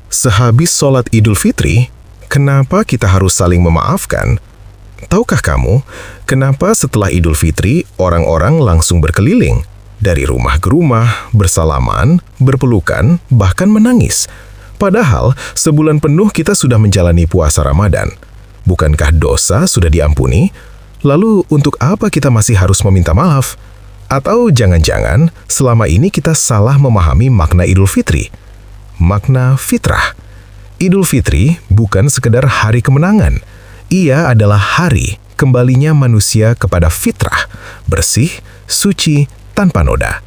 Sehabis sholat Idul Fitri, kenapa kita harus saling memaafkan? Tahukah kamu, kenapa setelah Idul Fitri orang-orang langsung berkeliling? Dari rumah ke rumah, bersalaman, berpelukan, bahkan menangis. Padahal sebulan penuh kita sudah menjalani puasa Ramadan. Bukankah dosa sudah diampuni? Lalu untuk apa kita masih harus meminta maaf? Atau jangan-jangan selama ini kita salah memahami makna Idul Fitri? Makna fitrah. Idul Fitri bukan sekedar hari kemenangan. Ia adalah hari kembalinya manusia kepada fitrah, bersih, suci, tanpa noda.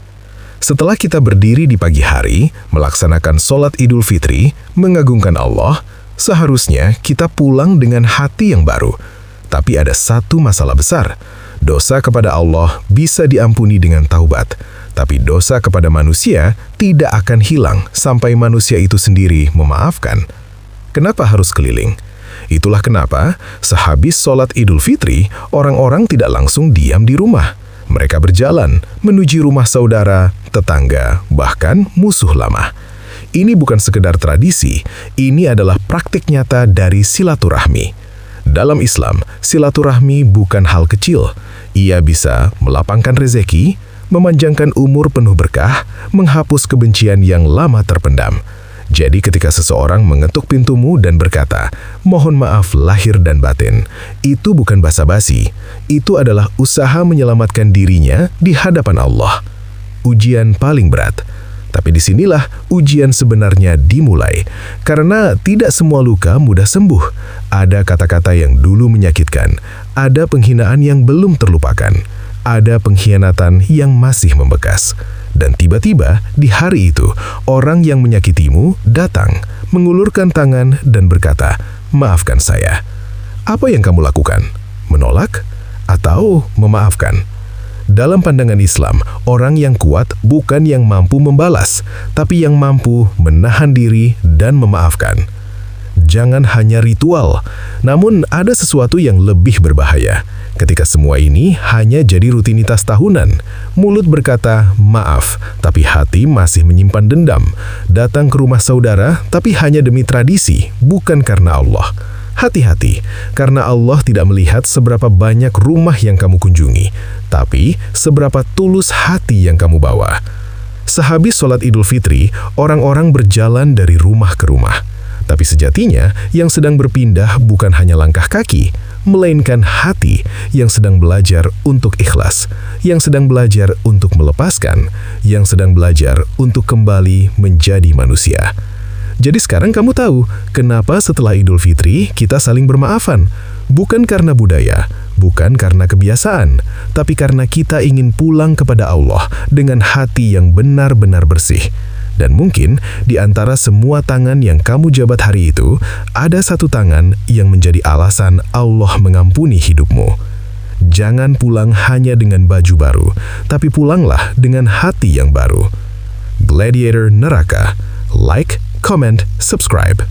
Setelah kita berdiri di pagi hari, melaksanakan sholat Idul Fitri, mengagungkan Allah, seharusnya kita pulang dengan hati yang baru. Tapi ada satu masalah besar. Dosa kepada Allah bisa diampuni dengan taubat, tapi dosa kepada manusia tidak akan hilang sampai manusia itu sendiri memaafkan. Kenapa harus keliling? Itulah kenapa sehabis sholat Idul Fitri, orang-orang tidak langsung diam di rumah. Mereka berjalan menuju rumah saudara, tetangga, bahkan musuh lama. Ini bukan sekedar tradisi, ini adalah praktik nyata dari silaturahmi. Dalam Islam, silaturahmi bukan hal kecil. Ia bisa melapangkan rezeki, memanjangkan umur penuh berkah, menghapus kebencian yang lama terpendam. Jadi ketika seseorang mengetuk pintumu dan berkata, "Mohon maaf lahir dan batin," itu bukan basa-basi. Itu adalah usaha menyelamatkan dirinya di hadapan Allah. Ujian paling berat. Tapi disinilah ujian sebenarnya dimulai. Karena tidak semua luka mudah sembuh. Ada kata-kata yang dulu menyakitkan. Ada penghinaan yang belum terlupakan. Ada pengkhianatan yang masih membekas. Dan tiba-tiba di hari itu, orang yang menyakitimu datang, mengulurkan tangan dan berkata, "Maafkan saya." Apa yang kamu lakukan? Menolak? Atau memaafkan? Dalam pandangan Islam, orang yang kuat bukan yang mampu membalas, tapi yang mampu menahan diri dan memaafkan. Jangan hanya ritual, namun ada sesuatu yang lebih berbahaya. Ketika semua ini hanya jadi rutinitas tahunan, mulut berkata maaf, tapi hati masih menyimpan dendam. Datang ke rumah saudara, tapi hanya demi tradisi, bukan karena Allah. Hati-hati, karena Allah tidak melihat seberapa banyak rumah yang kamu kunjungi, tapi seberapa tulus hati yang kamu bawa. Sehabis sholat Idul Fitri, orang-orang berjalan dari rumah ke rumah. Tapi sejatinya, yang sedang berpindah bukan hanya langkah kaki, melainkan hati yang sedang belajar untuk ikhlas, yang sedang belajar untuk melepaskan, yang sedang belajar untuk kembali menjadi manusia. Jadi sekarang kamu tahu kenapa setelah Idul Fitri kita saling bermaafan. Bukan karena budaya, bukan karena kebiasaan, tapi karena kita ingin pulang kepada Allah dengan hati yang benar-benar bersih. Dan mungkin di antara semua tangan yang kamu jabat hari itu, ada satu tangan yang menjadi alasan Allah mengampuni hidupmu. Jangan pulang hanya dengan baju baru, tapi pulanglah dengan hati yang baru. Gladiator Neraka. Like, comment, subscribe.